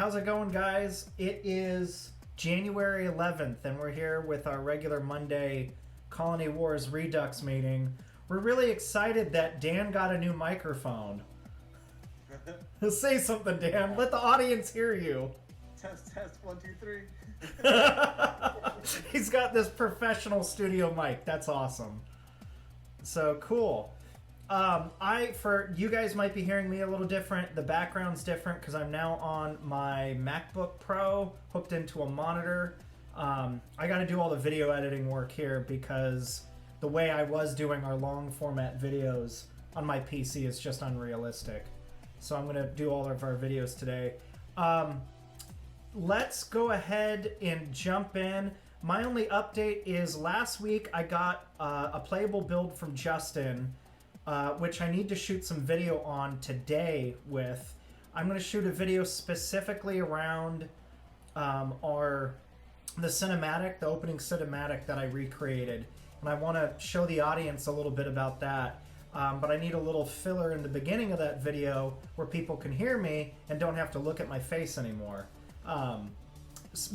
how's it going, guys? It is January 11th, and we're here with our regular Monday Colony Wars Redux meeting. We're really excited that Dan got a new microphone. Say something, Dan. Let the audience hear you. Test, 1, 2, 3. He's got this professional studio mic. That's awesome. So cool. For you guys might be hearing me a little different. The background's different because I'm now on my MacBook Pro hooked into a monitor. I got to do all the video editing work here because the way I was doing our long format videos on my PC is just unrealistic. So I'm going to do all of our videos today. Let's go ahead and jump in. My only update is last week I got a playable build from Justin, which I need to shoot some video on today with. I'm going to shoot a video specifically around the cinematic, the opening cinematic that I recreated. And I want to show the audience a little bit about that. But I need a little filler in the beginning of that video where people can hear me and don't have to look at my face anymore.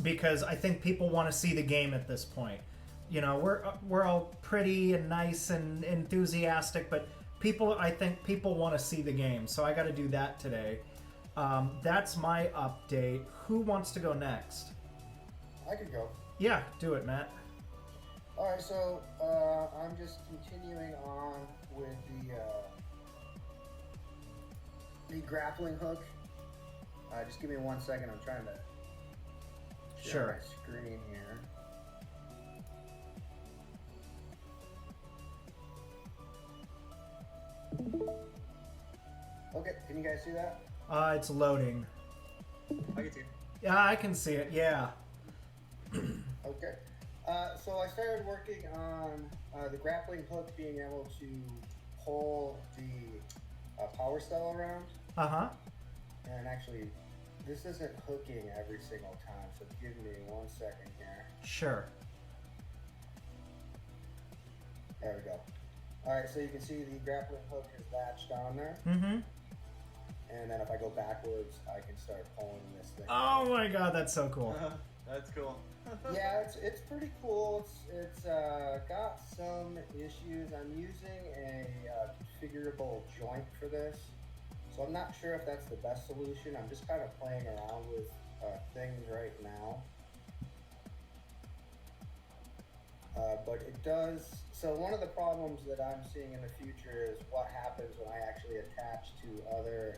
Because I think people want to see the game at this point. You know, we're all pretty and nice and enthusiastic, but I think people want to see the game, so I got to do that today. That's my update. Who wants to go next? I could go. Yeah, do it, Matt. All right, so I'm just continuing on with the grappling hook. Just give me 1 second. I'm trying to share my screen here. Okay, can you guys see that? It's loading. I get you. Yeah, I can see it, yeah. Okay. So I started working on the grappling hook being able to pull the power cell around. Uh-huh. And actually, this isn't hooking every single time, so give me 1 second here. Sure. There we go. All right, so you can see the grappling hook is latched on there. Mm-hmm. And then if I go backwards, I can start pulling this thing. Oh my god, that's so cool. That's cool. Yeah, it's pretty cool. It's got some issues. I'm using a configurable joint for this, so I'm not sure if that's the best solution. I'm just kind of playing around with things right now. But it does. So one of the problems that I'm seeing in the future is what happens when I actually attach to other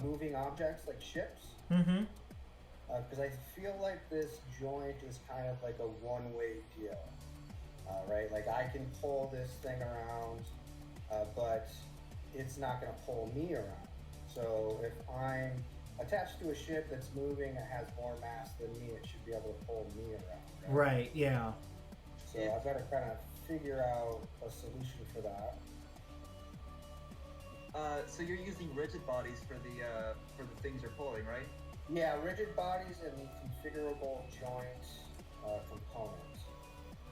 moving objects like ships. Mm-hmm. Because I feel like this joint is kind of like a one-way deal, right? Like I can pull this thing around, but it's not going to pull me around. So if I'm attached to a ship that's moving and has more mass than me, it should be able to pull me around. Right, yeah. So I've got to kind of figure out a solution for that. So you're using rigid bodies for the things you're pulling, right? Yeah, rigid bodies and the configurable joint components.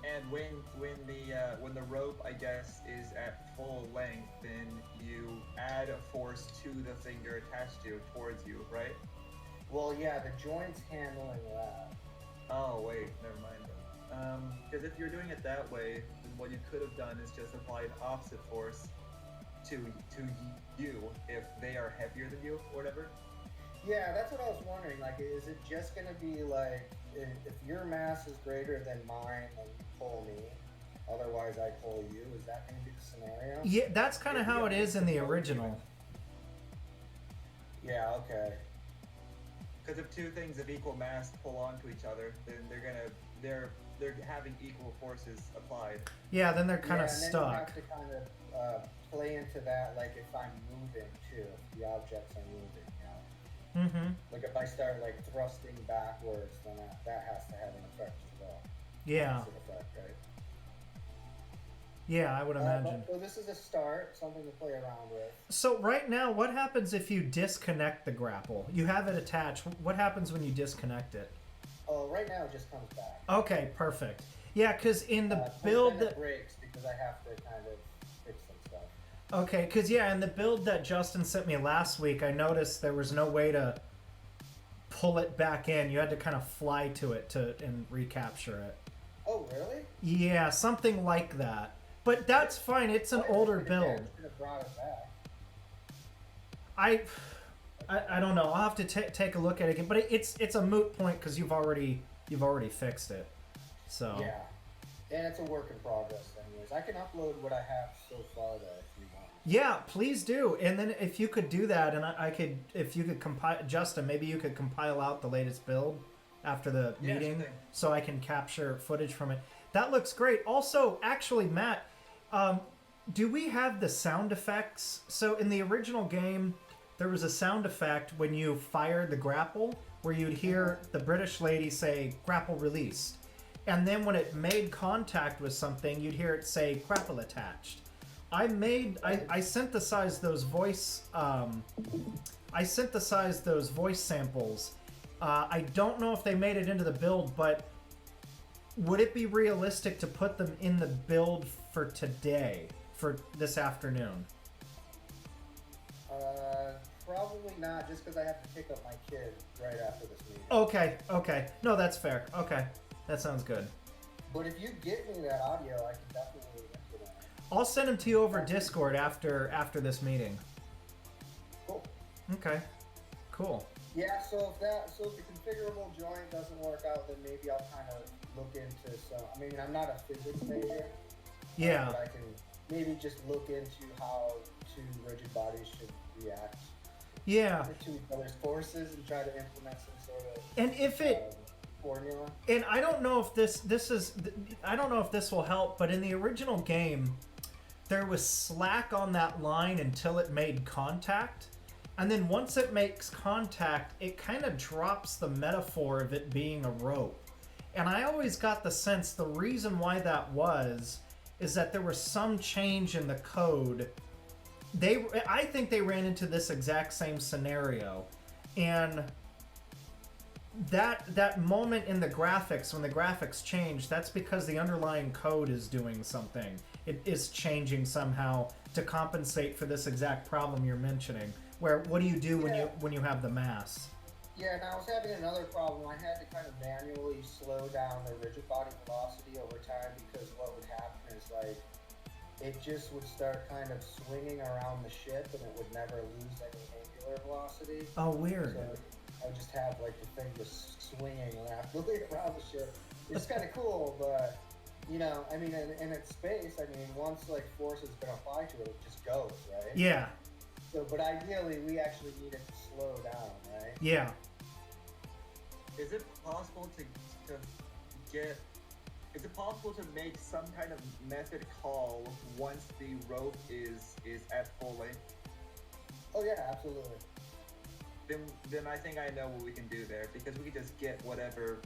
And when the rope, I guess, is at full length, then you add a force to the thing you're attached to towards you, right? Well, yeah, the joint's handling that. Oh wait, never mind then. Because if you're doing it that way, then what you could have done is just apply an opposite force to you if they are heavier than you or whatever. Yeah, that's what I was wondering. Like, is it just going to be like, if your mass is greater than mine, then you pull me, otherwise I pull you? Is that going to be the scenario? Yeah, that's kind of how it is in the original. Yeah, okay. Because if two things of equal mass pull onto each other, then they're having equal forces applied. Yeah, then they're kind of and then stuck. you have to kind of play into that, like if I'm moving too, if the objects are moving, you know? Mm-hmm. Like if I start like thrusting backwards, then that has to have an effect as well. Yeah. That's an effect, right? Yeah, I would imagine. So this is a start, something to play around with. So right now, what happens if you disconnect the grapple? You have it attached. What happens when you disconnect it? Oh, right now it just comes back. Okay, perfect. Yeah, because in the build that breaks because I have to kind of fix some stuff. Okay, because yeah, in the build that Justin sent me last week, I noticed there was no way to pull it back in. You had to kind of fly to it and recapture it. Oh, really? Yeah, something like that. But that's fine. It's an older build. Should have brought it back. I don't know. I'll have to take a look at it again. But it's a moot point because you've already fixed it. So Yeah, and it's a work in progress. Anyways, I can upload what I have so far though if you want. yeah, please do. And then if you could do that, and I could, if you could compile, Justin, maybe you could compile out the latest build after the meeting, sure thing. so I can capture footage from it. That looks great. Also, actually, Matt, do we have the sound effects? So in the original game, there was a sound effect when you fired the grapple, where you'd hear the British lady say "grapple released," and then when it made contact with something, you'd hear it say "grapple attached." I synthesized those voice samples. I don't know if they made it into the build, but would it be realistic to put them in the build for today, for this afternoon? Probably not, just because I have to pick up my kid right after this meeting. Okay. No, that's fair. Okay, that sounds good. But if you get me that audio, I can definitely input it. I'll send them to you over Discord after this meeting. Cool. Okay, cool. Yeah, so if the configurable joint doesn't work out, then maybe I'll kind of look into some. I mean, I'm not a physics major. Yeah. But I can maybe just look into how two rigid bodies should react. Yeah. To each other's forces and try to implement some sort of And if it formula. And I don't know if I don't know if this will help, but in the original game, there was slack on that line until it made contact. And then once it makes contact, it kind of drops the metaphor of it being a rope. And I always got the sense the reason why that was is that there was some change in the code. I think they ran into this exact same scenario. And that moment in the graphics, when the graphics change, that's because the underlying code is doing something. It is changing somehow to compensate for this exact problem you're mentioning. Where what do you do when you have the mass? Yeah, and I was having another problem. I had to kind of manually slow down the rigid body velocity over time because what would happen is like it just would start kind of swinging around the ship and it would never lose any angular velocity. Oh, weird. So I would just have like the thing just swinging rapidly around the ship. It's kind of cool, but you know, I mean, in its space, I mean, once like force has been applied to it, it just goes, right? Yeah. So, but ideally, we actually need it to slow down, right? Yeah. Is it possible to get? Is it possible to make some kind of method call once the rope is at full length? Oh yeah, absolutely. Then I think I know what we can do there, because we can just get whatever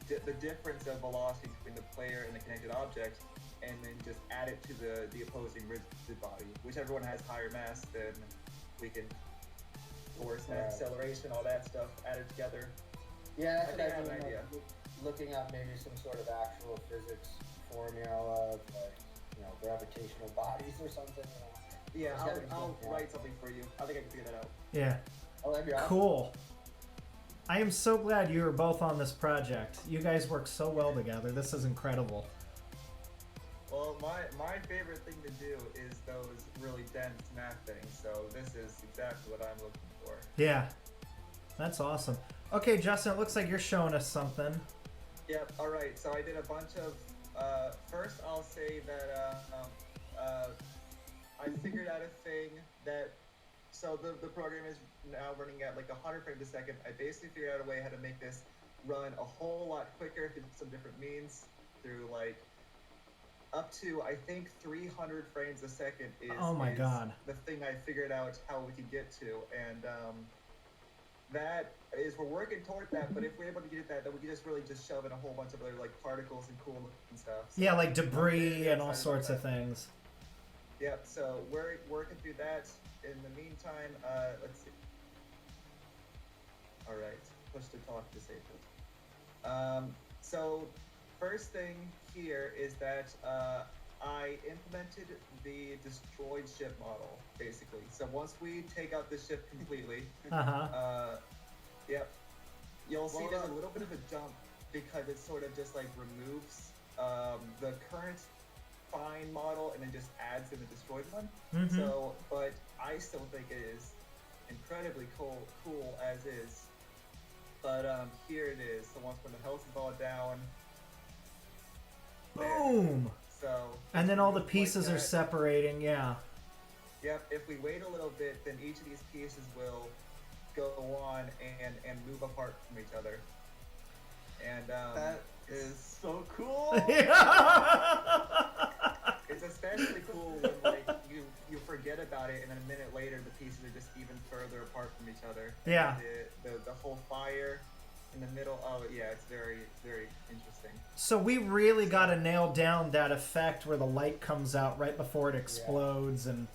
the difference of velocity between the player and the connected object, and then just add it to the opposing rigid body. Whichever one has higher mass, then we can force and acceleration, all that stuff added together. Yeah, that's I what I have mean. an idea. Looking up maybe some sort of actual physics formula of like, you know, gravitational bodies or something. You know. Yeah, I'll write something for you. I think I can figure that out. Yeah. Oh, that'd be awesome. Cool. I am so glad you are both on this project. You guys work so well together. This is incredible. Well, my favorite thing to do is those really dense math things, so this is exactly what I'm looking for. Yeah. That's awesome. Okay, Justin, it looks like you're showing us something. Yep, alright, so I did a bunch of, first I'll say that I figured out a thing that, so the program is now running at like 100 frames a second. I basically figured out a way how to make this run a whole lot quicker through some different means, through like up to, I think, 300 frames a second is, God. the thing I figured out how we could get to, and that is, we're working toward that, but if we're able to get that, then we can just really just shove in a whole bunch of other like particles and cool and stuff. So Yeah, like debris and all sorts of things. Yep, so we're working through that. In the meantime, let's see. Alright, push to talk disabled. So, first thing here is that I implemented the destroyed ship model, basically. So once we take out the ship completely, Yep. You'll see Well, there's a little bit of a jump because it sort of just like removes the current fine model and then just adds in the destroyed one. Mhm. So, but I still think it is incredibly cool as is. But here it is. So once when the health is all down, there. Boom. So And then all the like pieces are that. separating. Yeah. Yep. If we wait a little bit, then each of these pieces will go on and move apart from each other. And That is so cool. it's especially cool when like you forget about it, and then a minute later the pieces are just even further apart from each other. Yeah. The whole fire in the middle. Oh yeah, it's very interesting. So we really got to nail down that effect where the light comes out right before it explodes, and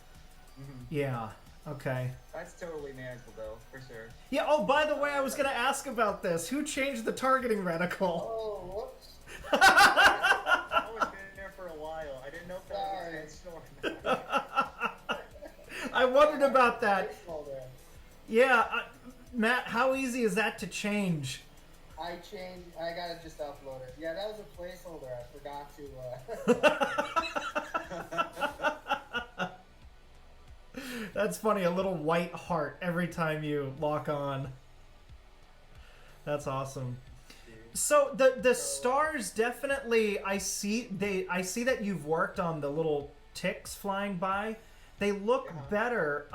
yeah. Okay. That's totally manageable though, for sure. Yeah. Oh, by the way, I was gonna ask about this. Who changed the targeting reticle? Oh, whoops. I've always been there for a while. I didn't know if that was intentional or not. I wondered about that. Placeholder. Yeah, Matt, how easy is that to change? I gotta just upload it. Yeah, that was a placeholder. I forgot to. That's funny, a little white heart every time you lock on. That's awesome. So the stars definitely, I see that you've worked on the little ticks flying by. They look better.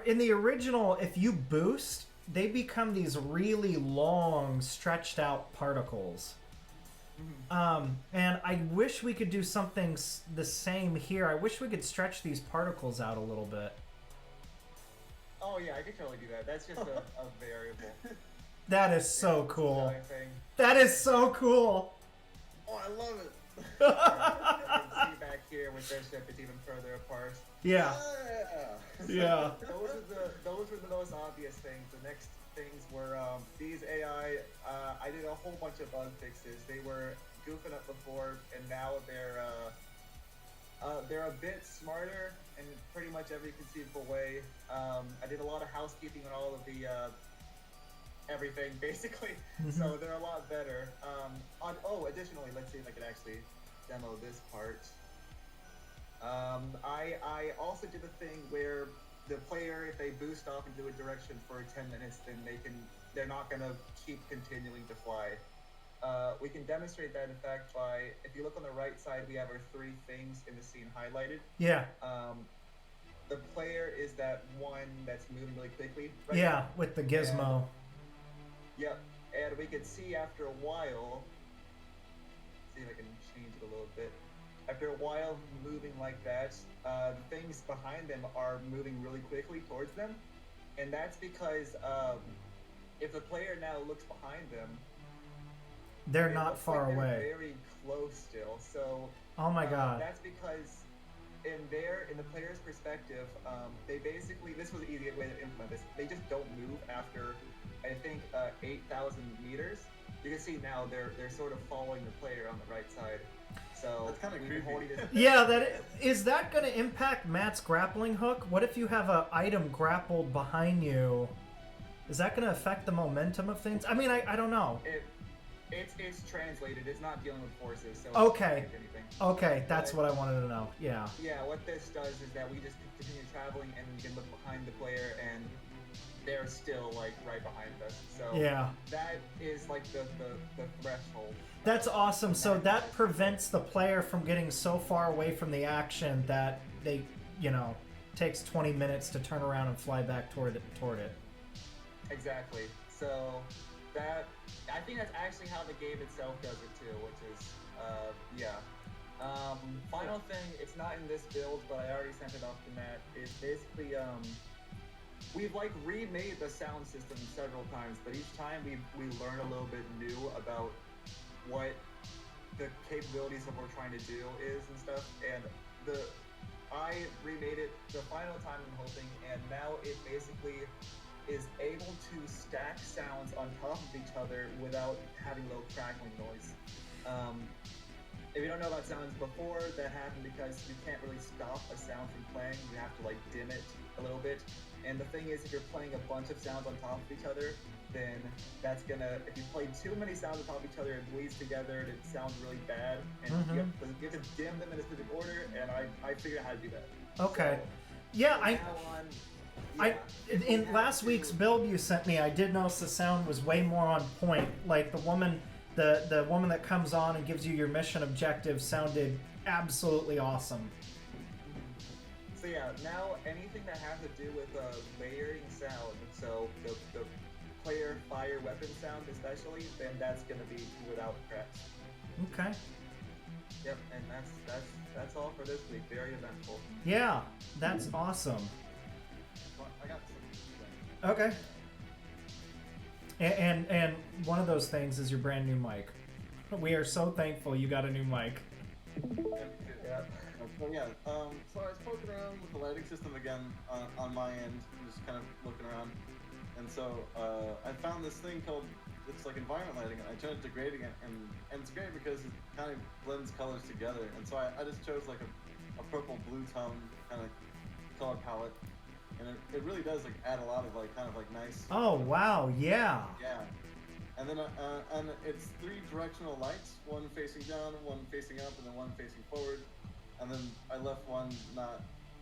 In the original, if you boost, they become these really long, stretched out particles. And I wish we could do something the same here. I wish we could stretch these particles out a little bit. Oh yeah, I could totally do that. That's just a variable. That is so It's cool. another thing. That is so cool. Oh, I love it. You can see back here with their ship, it's even further apart. Yeah. Yeah. Those were the most obvious things. The next things were these AI. I did a whole bunch of bug fixes. They were goofing up before, and now they're a bit smarter in pretty much every conceivable way. I did a lot of housekeeping on all of the everything basically, so they're a lot better. Additionally, let's see if I can actually demo this part. I also did a thing where the player, if they boost off into a direction for 10 minutes, then they're not gonna keep continuing to fly. We can demonstrate that effect by, if you look on the right side, we have our three things in the scene highlighted. Yeah. The player is that one that's moving really quickly. Right Yeah, now. with the gizmo. Yep, and we can see after a while, see if I can change it a little bit. After a while moving like that, the things behind them are moving really quickly towards them. And that's because if the player now looks behind them, They're it not looks far like away. they're very close still. So Oh my god. that's because in the player's perspective, they basically, this was the easiest way to implement this. They just don't move after, I think, 8,000 meters. You can see now they're sort of following the player on the right side. So That's kinda we've been creepy. holding this- Yeah, is that going to impact Matt's grappling hook? What if you have an item grappled behind you? Is that going to affect the momentum of things? I mean, I don't know. It's translated. It's not dealing with forces, so Okay. it doesn't affect anything. Okay, that's what I wanted to know. Yeah. Yeah, what this does is that we just continue traveling, and we can look behind the player, and they're still like right behind us. So Yeah. that is like the threshold. That's awesome. So that prevents the player from getting so far away from the action that they, takes 20 minutes to turn around and fly back toward it. Exactly. So that, I think that's actually how the game itself does it too, which is yeah. Final thing, it's not in this build, but I already sent it off to Matt. Is basically we've like remade the sound system several times, but each time we learn a little bit new about what the capabilities of what we're trying to do is and stuff. And I remade it the final time in the whole thing, and now it basically is able to stack sounds on top of each other without having little crackling noise. If you don't know about sounds before, that happened because you can't really stop a sound from playing. You have to like dim it a little bit. And the thing is, if you're playing a bunch of sounds on top of each other, then that's gonna, if you play too many sounds on top of each other, it bleeds together and it sounds really bad. And you have to dim them in a specific order, and I figured out how to do that. Okay. So, Yeah, from now on, in last week's build you sent me, I did notice the sound was way more on point. Like the woman that comes on and gives you your mission objective sounded absolutely awesome. So yeah, now anything that has to do with layering sound, so the player fire weapon sound especially, then that's gonna be without cracks. Okay. Yep, and that's all for this week. Very eventful. Yeah, that's awesome. Well, I got some. Okay. And one of those things is your brand new mic. We are so thankful you got a new mic. Yep. So yeah, so I was poking around with the lighting system again on my end, just kind of looking around, and so I found this thing called, it's like environment lighting, and I turned it to gradient, and it's great because it kind of blends colors together, and so I just chose like a purple blue tone kind of color palette, and it really does like add a lot of like kind of like nice. Oh wow, yeah. Yeah. And then and it's 3 directional lights, one facing down, one facing up, and then one facing forward. And then I left one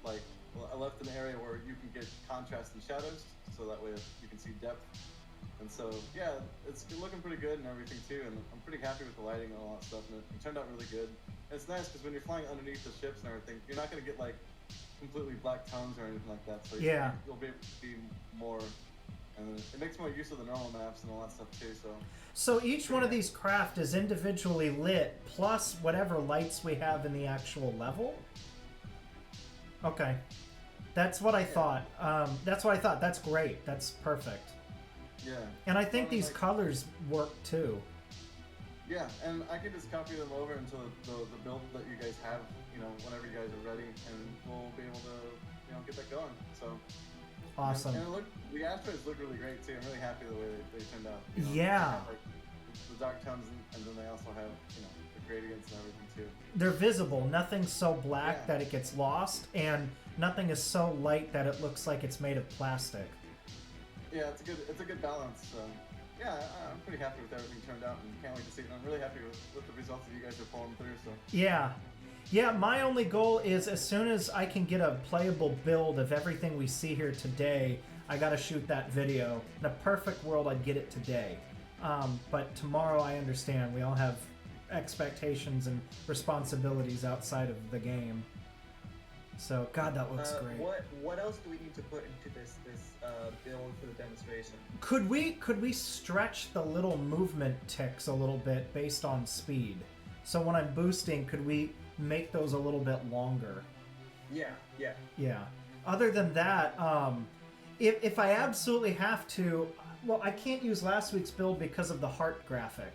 I left an area where you can get contrast and shadows, so that way you can see depth. And so yeah, it's looking pretty good and everything too, and I'm pretty happy with the lighting and all that stuff, and it turned out really good. And it's nice because when you're flying underneath the ships and everything, you're not gonna get like completely black tones or anything like that. So Yeah. you'll be able to be more. And it makes more use of the normal maps and all that stuff too. So each one of these craft is individually lit, plus whatever lights we have in the actual level? Okay. That's what I thought. That's what I thought. That's great. That's perfect. Yeah. And I think these colors work too. Yeah, and I can just copy them over into the build that you guys have, whenever you guys are ready, and we'll be able to, get that going. So. Awesome. And the asteroids look really great too. I'm really happy the way they turned out. Yeah. They have, like, the dark tones, and then they also have the gradients and everything too. They're visible. Nothing's so black that it gets lost, and nothing is so light that it looks like it's made of plastic. Yeah, it's a good balance. So yeah, I'm pretty happy with everything turned out, and can't wait to see it. And I'm really happy with the results that you guys are pulling through. So Yeah. Yeah, my only goal is as soon as I can get a playable build of everything we see here today, I gotta shoot that video. In a perfect world, I'd get it today. But tomorrow, I understand. We all have expectations and responsibilities outside of the game. So, God, that looks great. What else do we need to put into this build for the demonstration? Could we stretch the little movement ticks a little bit based on speed? So when I'm boosting, could we make those a little bit longer? Yeah. Yeah. Other than that, if I absolutely have to, well, I can't use last week's build because of the heart graphic.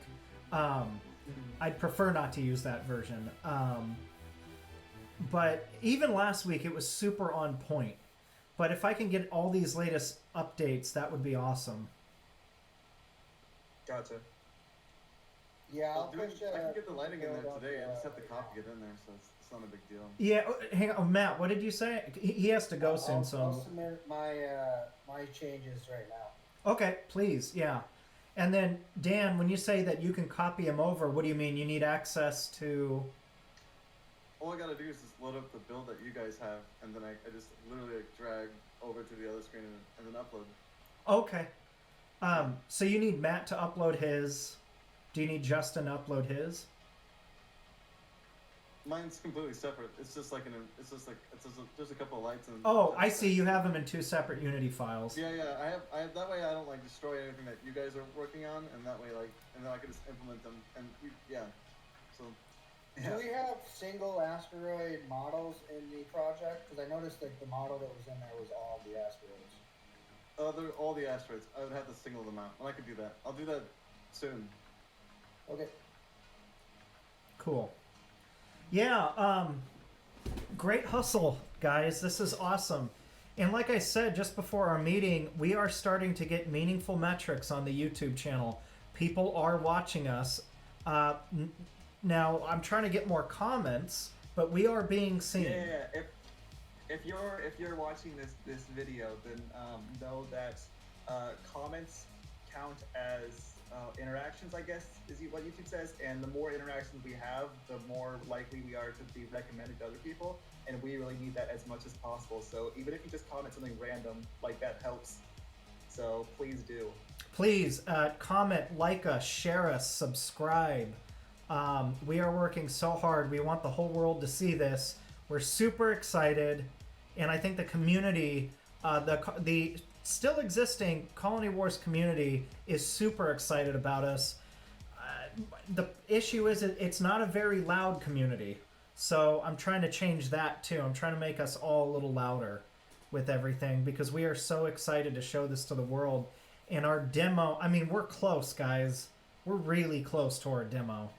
I'd prefer not to use that version. But even last week, it was super on point. But if I can get all these latest updates, that would be awesome. Gotcha. Yeah, I can get the lighting in there today. I just have to copy it in there, so it's not a big deal. Yeah, hang on, Matt. What did you say? He has to go soon, so I'll submit my changes right now. Okay, please, yeah. And then Dan, when you say that you can copy them over, what do you mean? You need access to? All I gotta do is just load up the build that you guys have, and then I just literally drag over to the other screen and then upload. Okay. So you need Matt to upload his. Do you need Justin to upload his? Mine's completely separate. It's just like just a couple of lights and. Oh, I see. You have them in 2 separate Unity files. Yeah. I have that way I don't like destroy anything that you guys are working on, and that way and then I can just implement them So. Do we have single asteroid models in the project? Because I noticed that the model that was in there was all the asteroids. They're all the asteroids. I would have to single them out, and I could do that. I'll do that soon. Okay. Cool. Yeah, great hustle, guys. This is awesome. And like I said just before our meeting, we are starting to get meaningful metrics on the YouTube channel. People are watching us. Now, I'm trying to get more comments, but we are being seen. Yeah. if you're watching this video, then know that comments count as interactions, I guess is what YouTube says, and the more interactions we have, the more likely we are to be recommended to other people, and we really need that as much as possible. So even if you just comment something random, like that helps. So please do. Please comment, like us, share us, subscribe. We are working so hard. We want the whole world to see this. We're super excited, and I think the community, the still existing Colony Wars community, is super excited about us. The issue is it's not a very loud community, so I'm trying to change that too. I'm trying to make us all a little louder with everything because we are so excited to show this to the world. And our demo, I mean, we're close, guys. We're really close to our demo.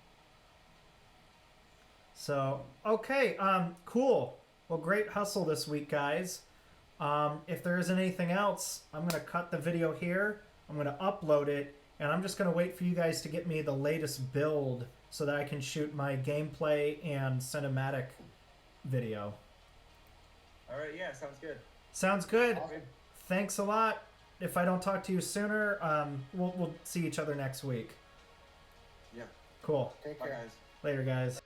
So, okay, cool. Well, great hustle this week, guys. If there isn't anything else, I'm going to cut the video here. I'm going to upload it, and I'm just going to wait for you guys to get me the latest build so that I can shoot my gameplay and cinematic video. All right, yeah, sounds good. Sounds good. Awesome. Thanks a lot. If I don't talk to you sooner, we'll see each other next week. Yeah. Cool. Take Bye, care. guys. Later, guys.